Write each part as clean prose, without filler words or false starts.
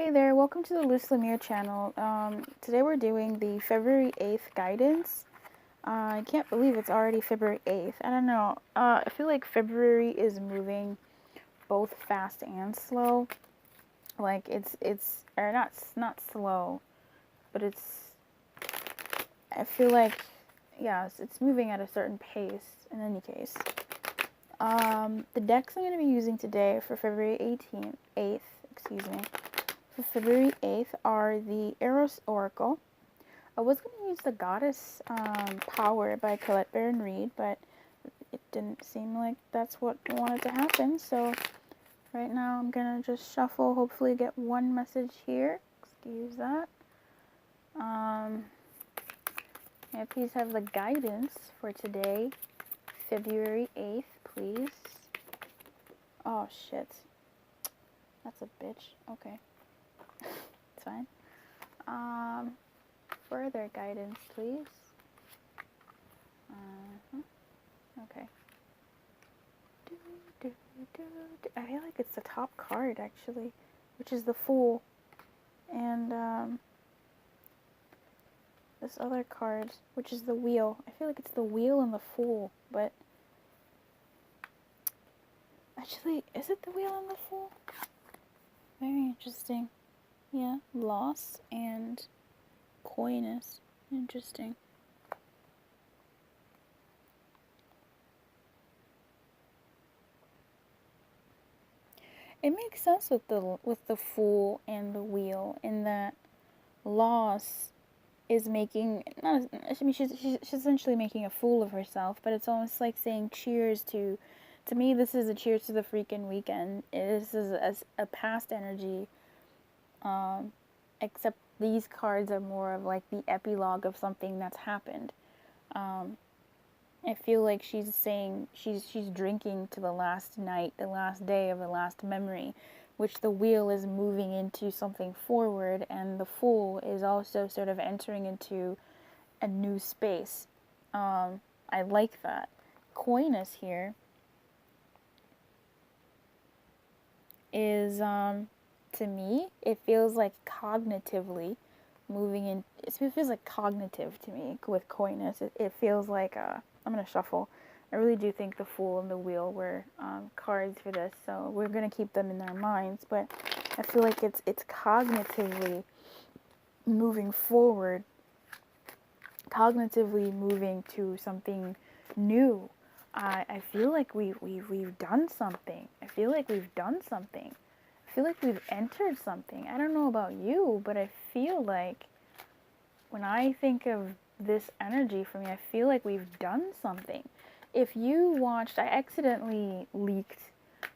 Hey there, welcome to the Luce Lemire channel. Today we're doing the February 8th guidance. I can't believe it's already February 8th. I don't know. I feel like February is moving both fast and slow. Like or not slow, but I feel like, yes, it's moving at a certain pace in any case. The decks I'm going to be using today for February 8th, excuse me, for February 8th are the Eros Oracle. I was going to use the Goddess Power by Colette Baron Reid, but it didn't seem like that's what wanted to happen. So right now I'm going to just shuffle, hopefully get one message here. Excuse that. May I please have the guidance for today, February 8th, please. Oh, shit. That's a bitch. Okay. It's fine. Further guidance, please. Okay. I feel like it's the top card, actually, which is the Fool. And, this other card, which is the Wheel. I feel like it's the Wheel and the Fool, but actually, is it the Wheel and the Fool? Very interesting. Yeah, loss and coyness. Interesting. It makes sense with the Fool and the Wheel in that loss is making, not, I mean, she's essentially making a fool of herself, but it's almost like saying cheers to me, this is a cheers to the freaking weekend. This is a past energy, except these cards are more of like the epilogue of something that's happened. I feel like she's saying she's drinking to the last night, the last day of the last memory, which the wheel is moving into something forward, and the Fool is also sort of entering into a new space. I like that. Coyness here is, to me, it feels like cognitively moving in. It feels like cognitive to me with coyness. It feels like, I'm going to shuffle. I really do think the Fool and the Wheel were cards for this, so we're going to keep them in our minds, but I feel like it's cognitively moving forward, cognitively moving to something new. I feel like we've done something. I feel like we've done something. I feel like we've entered something. I don't know about you, but I feel like when I think of this energy for me, I feel like we've done something. If you watched, I accidentally leaked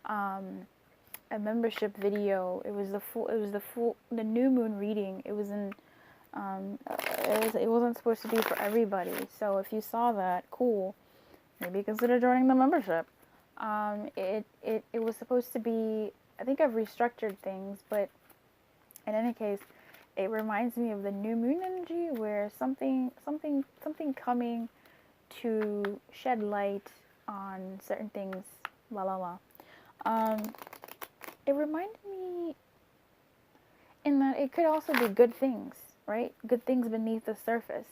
a membership video. It was the new moon reading. It was in it wasn't supposed to be for everybody. So if you saw that, cool. Maybe consider joining the membership. It was supposed to be, I think I've restructured things, but in any case, it reminds me of the new moon energy where something coming to shed light on certain things, la la la. It reminded me in that it could also be good things, right? Good things beneath the surface.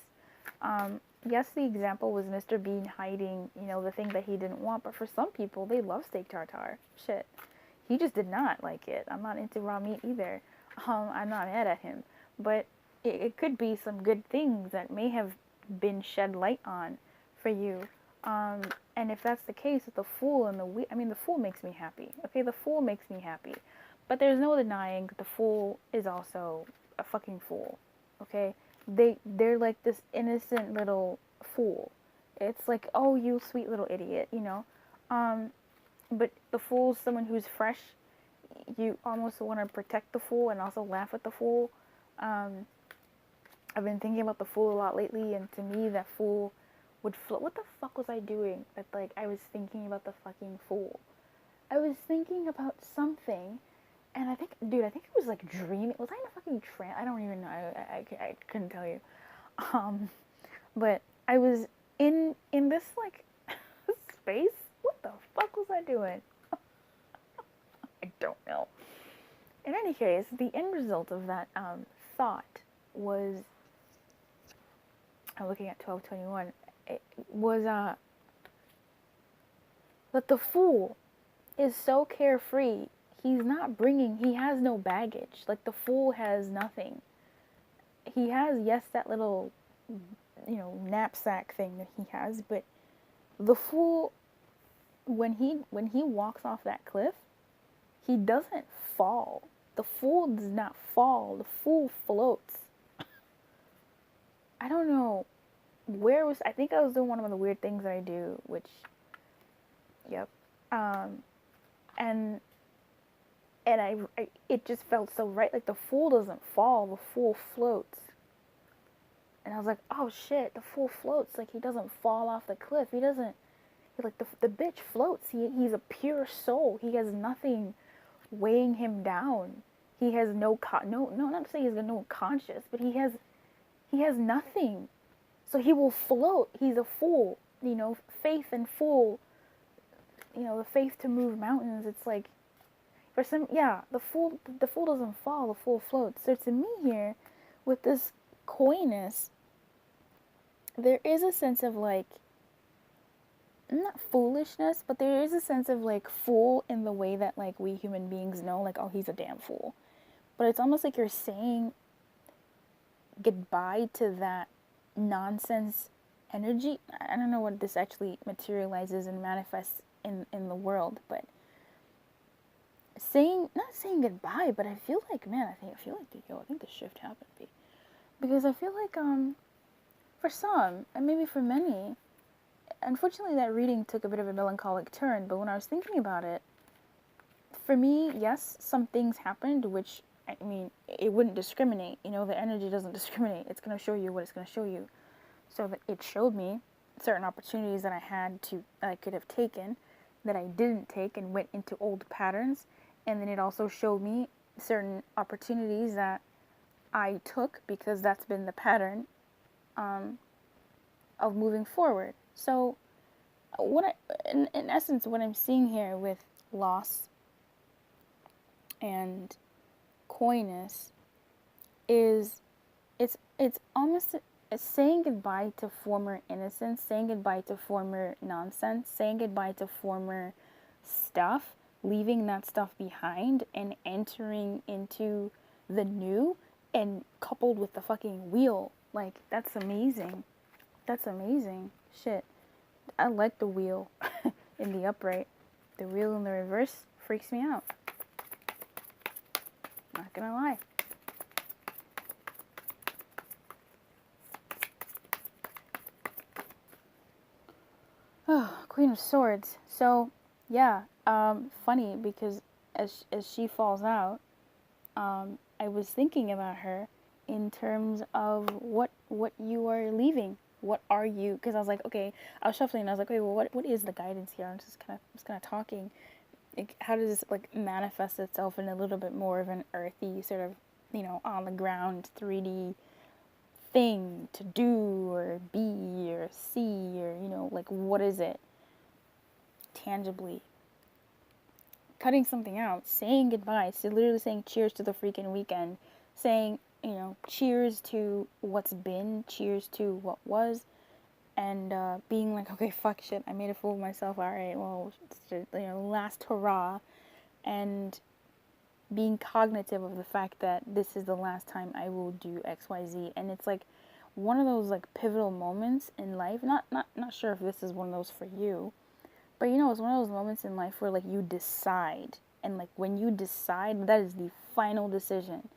Yes, the example was Mr. Bean hiding, the thing that he didn't want, but for some people, they love steak tartare. Shit. He just did not like it. I'm not into raw meat either. I'm not mad at him. But it could be some good things that may have been shed light on for you. And if that's the case with the Fool and the Fool makes me happy. Okay, the Fool makes me happy. But there's no denying that the Fool is also a fucking fool. Okay? They're like this innocent little fool. It's like, oh, you sweet little idiot, But the Fool's someone who's fresh. You almost want to protect the Fool and also laugh at the Fool. I've been thinking about the Fool a lot lately, and to me, that Fool would float. What the fuck was I doing? That I was thinking about the fucking Fool. I was thinking about something, and I think it was like dreaming. Was I in a fucking trance? I don't even know. I couldn't tell you. But I was in this like space. What the fuck was I doing? I don't know. In any case, the end result of that thought was, I'm looking at 1221, it was that the fool is so carefree. He has no baggage. Like, the fool has nothing. He has, yes, that little, knapsack thing that he has, but the fool, when he walks off that cliff, he doesn't fall. The fool does not fall. The fool floats. I don't know I think I was doing one of the weird things that I do, which, yep. Um, and it just felt so right. Like, the fool doesn't fall, the fool floats. And I was like, oh shit, the fool floats. Like, he doesn't fall off the cliff. He doesn't, like, the bitch floats. He's a pure soul. He has nothing weighing him down. He has not to say he's got no conscience, but he has nothing. So he will float. He's a fool. Faith and fool. The faith to move mountains. It's like, for some, yeah, the fool doesn't fall, the fool floats. So to me here, with this coyness, there is a sense of, like, not foolishness, but there is a sense of, like, fool in the way that, like, we human beings know, like, oh, he's a damn fool. But it's almost like you're saying goodbye to that nonsense energy. I don't know what this actually materializes and manifests in the world, but not saying goodbye, but I feel like, man, I think the shift happened, because I feel like, for some, and maybe for many, unfortunately that reading took a bit of a melancholic turn, but when I was thinking about it, for me, yes, some things happened, which, I mean, it wouldn't discriminate, the energy doesn't discriminate, it's going to show you what it's going to show you, so that it showed me certain opportunities that I could have taken, that I didn't take and went into old patterns. And then it also showed me certain opportunities that I took, because that's been the pattern of moving forward. So, in essence, what I'm seeing here with loss and coyness is, it's almost saying goodbye to former innocence, saying goodbye to former nonsense, saying goodbye to former stuff, leaving that stuff behind and entering into the new, and coupled with the fucking wheel. Like, that's amazing. That's amazing. Shit. I like the wheel in the upright. The wheel in the reverse freaks me out. Not gonna lie. Oh, Queen of Swords. So, yeah, funny, because as she falls out, I was thinking about her in terms of what you are leaving. What are you? Because I was like, okay, I was shuffling and I was like, okay, well, what is the guidance here? I'm just kind of talking. Like, how does this, like, manifest itself in a little bit more of an earthy sort of, on the ground 3D thing to do or be or see, or, like, what is it tangibly? Cutting something out, saying goodbye, so literally saying cheers to the freaking weekend, saying, cheers to what's been, cheers to what was, and being like, okay, fuck shit, I made a fool of myself, alright, well, last hurrah, and being cognitive of the fact that this is the last time I will do XYZ, and it's like one of those, like, pivotal moments in life, not sure if this is one of those for you, but it's one of those moments in life where, like, you decide, and, like, when you decide, that is the final decision.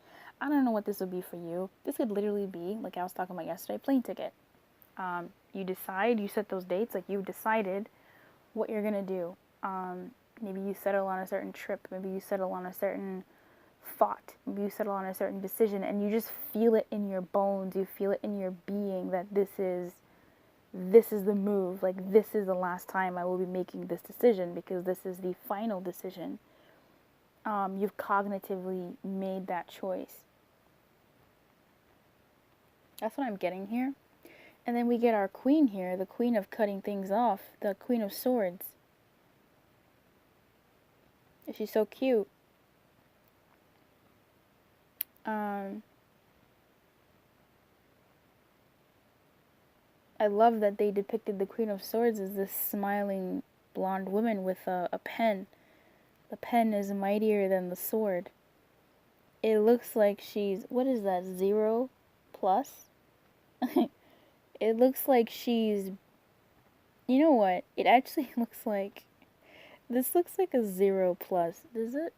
I don't know what this would be for you. This could literally be, like I was talking about yesterday, plane ticket. You decide, you set those dates, like, you've decided what you're gonna do. Maybe you settle on a certain trip, maybe you settle on a certain thought, maybe you settle on a certain decision, and you just feel it in your bones, you feel it in your being that this is the move, like, this is the last time I will be making this decision, because this is the final decision. You've cognitively made that choice. That's what I'm getting here. And then we get our queen here, the queen of cutting things off, the Queen of Swords. She's so cute. Um, I love that they depicted the Queen of Swords as this smiling blonde woman with a pen. The pen is mightier than the sword. It looks like she's, what is that, 0 plus? It looks like she's, you know what? It actually looks like, this looks like a 0 plus. Does it?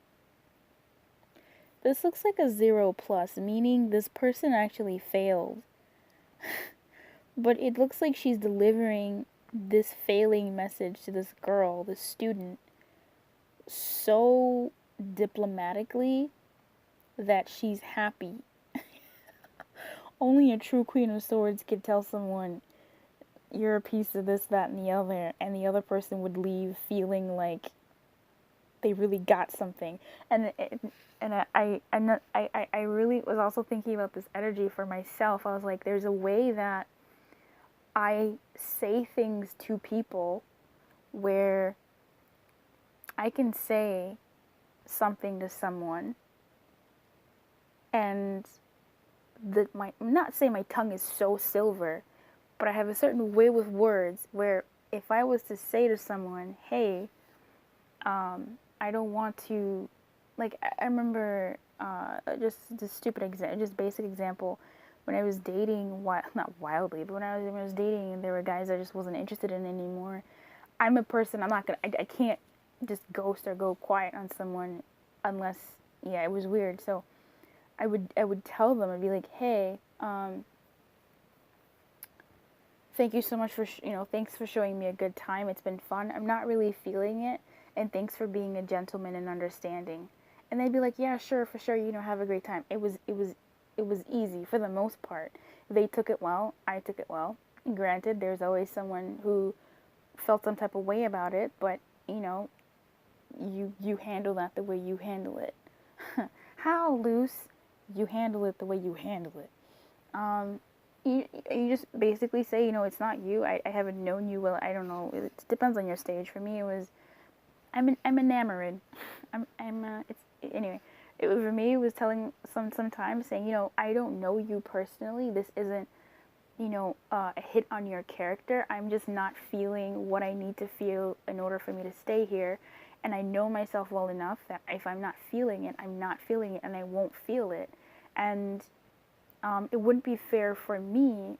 This looks like a 0 plus, meaning this person actually failed. But it looks like she's delivering this failing message to this girl, this student, so diplomatically that she's happy. Only a true Queen of Swords could tell someone, you're a piece of this, that, and the other person would leave feeling like they really got something. And I really was also thinking about this energy for myself. I was like, there's a way that I say things to people where I can say something to someone and I'm not saying my tongue is so silver, but I have a certain way with words where if I was to say to someone, hey, I don't want to, like, I remember, just stupid example, just basic example, when I was dating, not wildly, but when I was dating and there were guys I just wasn't interested in anymore, I'm a person, I can't just ghost or go quiet on someone unless, yeah, it was weird. So I would tell them, I'd be like, hey, thank you so much for, thanks for showing me a good time. It's been fun. I'm not really feeling it. And thanks for being a gentleman and understanding. And they'd be like, yeah, sure, for sure, have a great time. It was easy for the most part. They took it well. I took it well. Granted, there's always someone who felt some type of way about it, but, you handle that the way you handle it. How loose? You handle it the way you handle it. You just basically say, it's not you. I haven't known you well. I don't know. It depends on your stage. For me, it was, I'm enamored. It's, anyway, for me, it was telling sometimes saying, I don't know you personally. This isn't, a hit on your character. I'm just not feeling what I need to feel in order for me to stay here. And I know myself well enough that if I'm not feeling it, I'm not feeling it, and I won't feel it. And it wouldn't be fair for me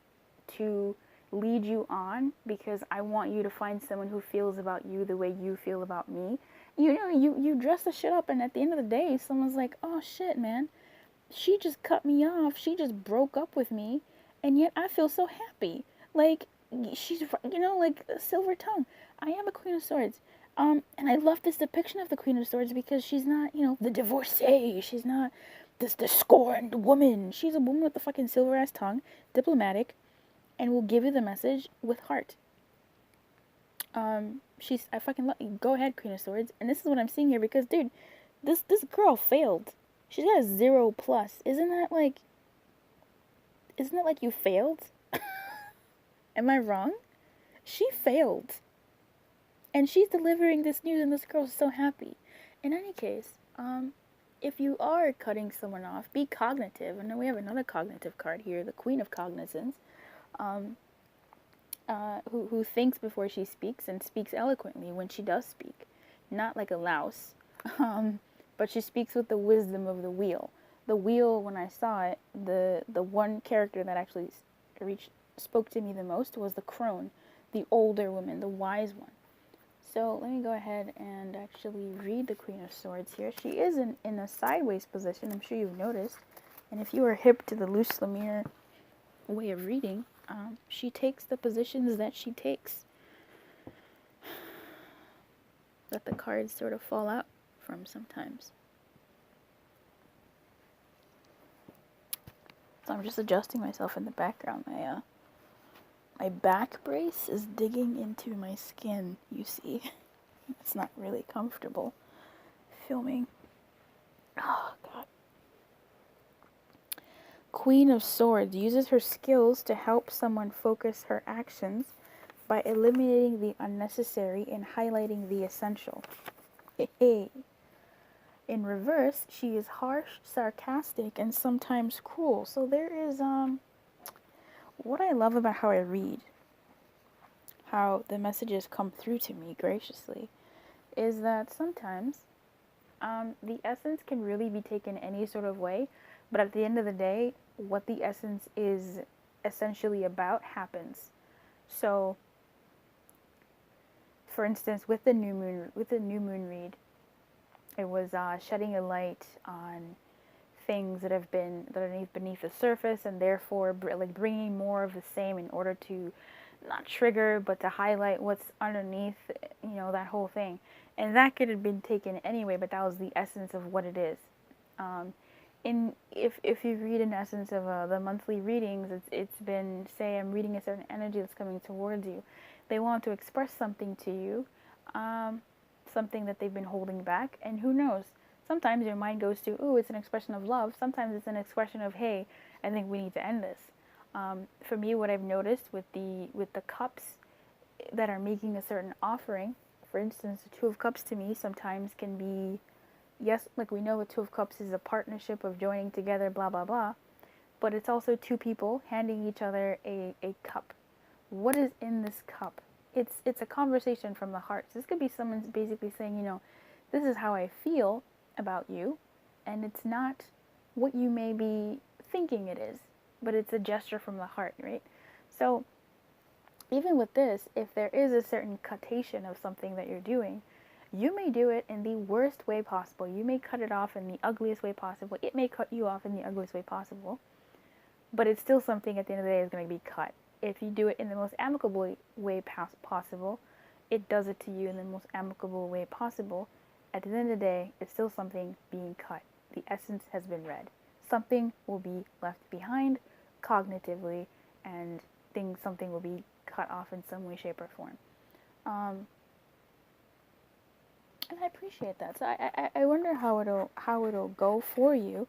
to lead you on because I want you to find someone who feels about you the way you feel about me. You dress the shit up, and at the end of the day, someone's like, oh shit, man, she just cut me off. She just broke up with me, and yet I feel so happy. Like, she's, like a silver tongue. I am a Queen of Swords. And I love this depiction of the Queen of Swords because she's not, the divorcee. She's not this scorned woman. She's a woman with a fucking silver ass tongue, diplomatic, and will give you the message with heart. I fucking love you. Go ahead, Queen of Swords. And this is what I'm seeing here because, dude, this girl failed. She's got a 0 plus. Isn't that like you failed? Am I wrong? She failed. And she's delivering this news and this girl's so happy. In any case, if you are cutting someone off, be cognitive. And then we have another cognitive card here, the Queen of Cognizance, who thinks before she speaks and speaks eloquently when she does speak. Not like a louse, but she speaks with the wisdom of the wheel. The wheel, when I saw it, the one character that actually spoke to me the most was the crone, the older woman, the wise one. So let me go ahead and actually read the Queen of Swords here. She is in a sideways position, I'm sure you've noticed. And if you are hip to the Luce Lemire way of reading, she takes the positions that she takes. That the cards sort of fall out from sometimes. So I'm just adjusting myself in the background. My back brace is digging into my skin, you see. It's not really comfortable filming. Oh, God. Queen of Swords uses her skills to help someone focus her actions by eliminating the unnecessary and highlighting the essential. Hey. In reverse, she is harsh, sarcastic, and sometimes cruel. So there is what I love about how I read, how the messages come through to me graciously, is that sometimes the essence can really be taken any sort of way, but at the end of the day, what the essence is essentially about happens. So, for instance, with the new moon read, it was shedding a light on things that have been that are beneath the surface, and therefore like bringing more of the same in order to not trigger but to highlight what's underneath, that whole thing. And that could have been taken anyway, but that was the essence of what it is. um, in if you read in essence of the monthly readings, it's been, say I'm reading a certain energy that's coming towards you. They want to express something to you, um, something that they've been holding back, and who knows, sometimes your mind goes to, ooh, it's an expression of love. Sometimes it's an expression of, hey, I think we need to end this. For me, what I've noticed with the cups that are making a certain offering, for instance, the Two of Cups to me sometimes can be, yes, like we know, a Two of Cups is a partnership of joining together, blah blah blah, but it's also two people handing each other a cup. What is in this cup? It's a conversation from the heart. So this could be someone basically saying, this is how I feel about you, and it's not what you may be thinking it is, but it's a gesture from the heart, right? So even with this, if there is a certain cutation of something that you're doing, you may do it in the worst way possible. You may cut it off in the ugliest way possible. It may cut you off in the ugliest way possible, but it's still something at the end of the day is going to be cut. If you do it in the most amicable way possible, it does it to you in the most amicable way possible. At the end of the day, it's still something being cut. The essence has been read. Something will be left behind cognitively, and something will be cut off in some way, shape, or form. And I appreciate that. So I wonder how it'll go for you.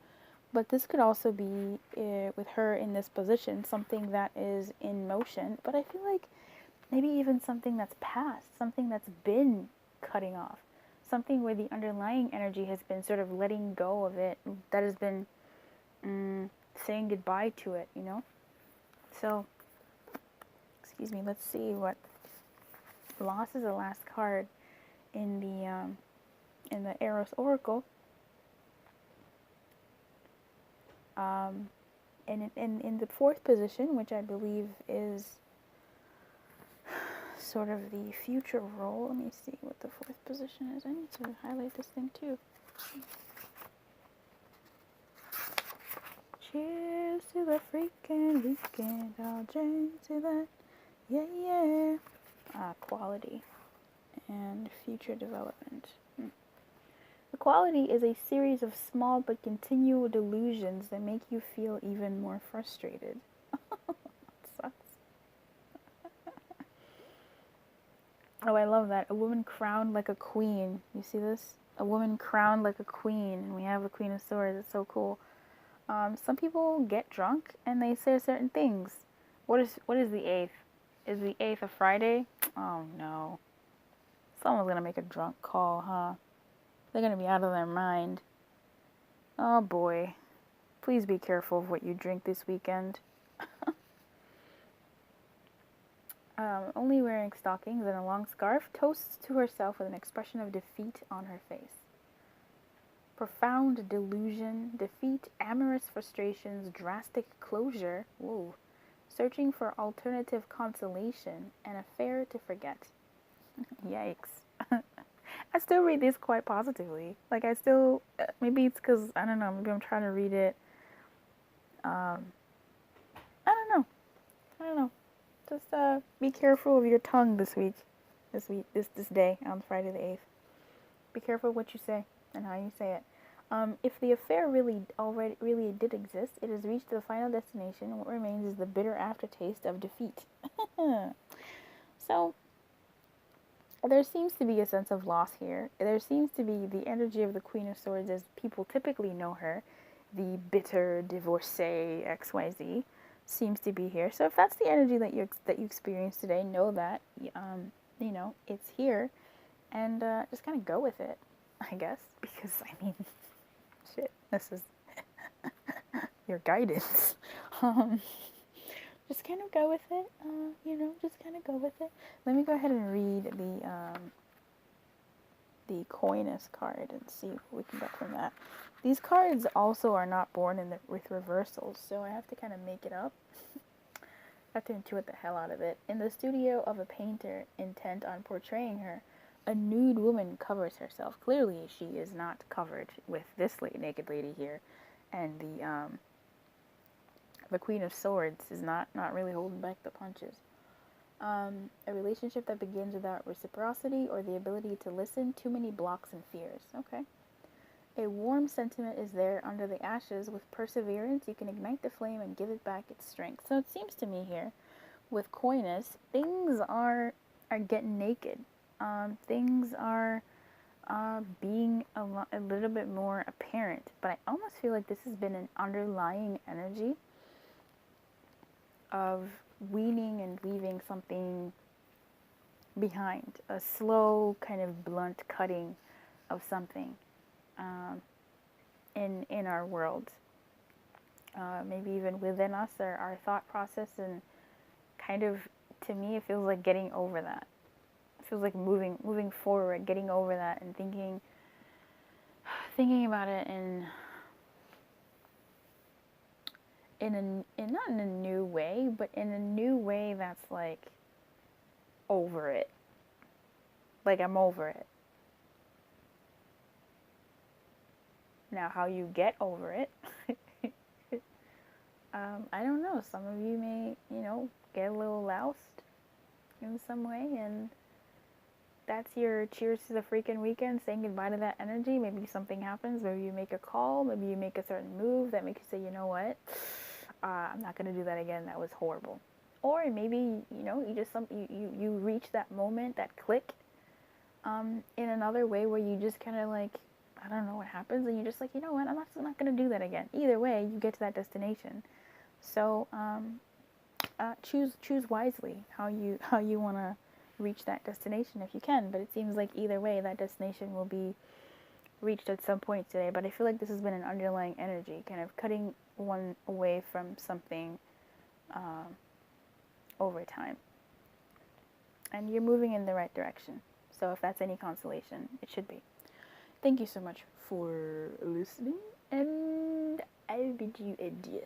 But this could also be, with her in this position, something that is in motion. But I feel like maybe even something that's past, something that's been cutting off, something where the underlying energy has been sort of letting go of it, that has been saying goodbye to it, So, excuse me, let's see what loss is the last card in the Eros Oracle. In the fourth position, which I believe is sort of the future role. Let me see what the fourth position is. I need to highlight this thing too. Cheers to the freaking weekend. I'll drink to that. Yeah, yeah. Quality and future development. Equality is a series of small but continual delusions that make you feel even more frustrated. Sucks. Oh, I love that. A woman crowned like a queen. You see this? A woman crowned like a queen, and we have the Queen of Swords. It's so cool. Some people get drunk and they say certain things. What is the 8th? Is the 8th a Friday? Oh no. Someone's gonna make a drunk call, huh? They're gonna be out of their mind. Oh boy. Please be careful of what you drink this weekend. Only wearing stockings and a long scarf, toasts to herself with an expression of defeat on her face. Profound delusion, defeat, amorous frustrations, drastic closure, whoa, searching for alternative consolation, an affair to forget. Yikes. I still read this quite positively. Like, I still, maybe it's because, I don't know, maybe I'm trying to read it, I don't know. Just be careful of your tongue this day, on Friday the 8th. Be careful what you say and how you say it. If the affair really did exist, it has reached the final destination, and what remains is the bitter aftertaste of defeat. So, there seems to be a sense of loss here. There seems to be the energy of the Queen of Swords as people typically know her, the bitter divorcee XYZ, seems to be here. So if that's the energy that you experience today, know that it's here, and just kind of go with it. I guess, because I mean, shit, this is your guidance. Um, just kind of go with it. Just kind of go with it. Let me go ahead and read the Coinus card and see what we can get from that. These cards also are not born with reversals, so I have to kind of make it up. I have to intuit the hell out of it. In the studio of a painter intent on portraying her, a nude woman covers herself. Clearly, she is not covered with this naked lady here, and the Queen of Swords is not really holding back the punches. A relationship that begins without reciprocity or the ability to listen, too many blocks and fears. Okay. A warm sentiment is there under the ashes. With perseverance, you can ignite the flame and give it back its strength. So it seems to me here, with Coinus, things are getting naked. Things are being a little bit more apparent. But I almost feel like this has been an underlying energy of weaning and leaving something behind, a slow kind of blunt cutting of something in our world, maybe even within us, or our thought process, and kind of, to me, it feels like getting over that. It feels like moving forward, getting over that, and thinking about it not in a new way, but in a new way that's like over it. Like, I'm over it. Now, how you get over it, I don't know. Some of you may, get a little loused in some way, and that's your cheers to the freaking weekend, saying goodbye to that energy. Maybe something happens. Maybe you make a call. Maybe you make a certain move that makes you say, you know what? I'm not going to do that again. That was horrible. Or maybe, you reach that moment, that click, in another way where you just kind of like, I don't know what happens, and you're just like, you know what? I'm not going to do that again. Either way, you get to that destination. So, choose wisely how you want to reach that destination if you can. But it seems like either way, that destination will be reached at some point today. But I feel like this has been an underlying energy, kind of cutting one away from something over time. And you're moving in the right direction. So if that's any consolation, it should be. Thank you so much for listening, and I bid you adieu.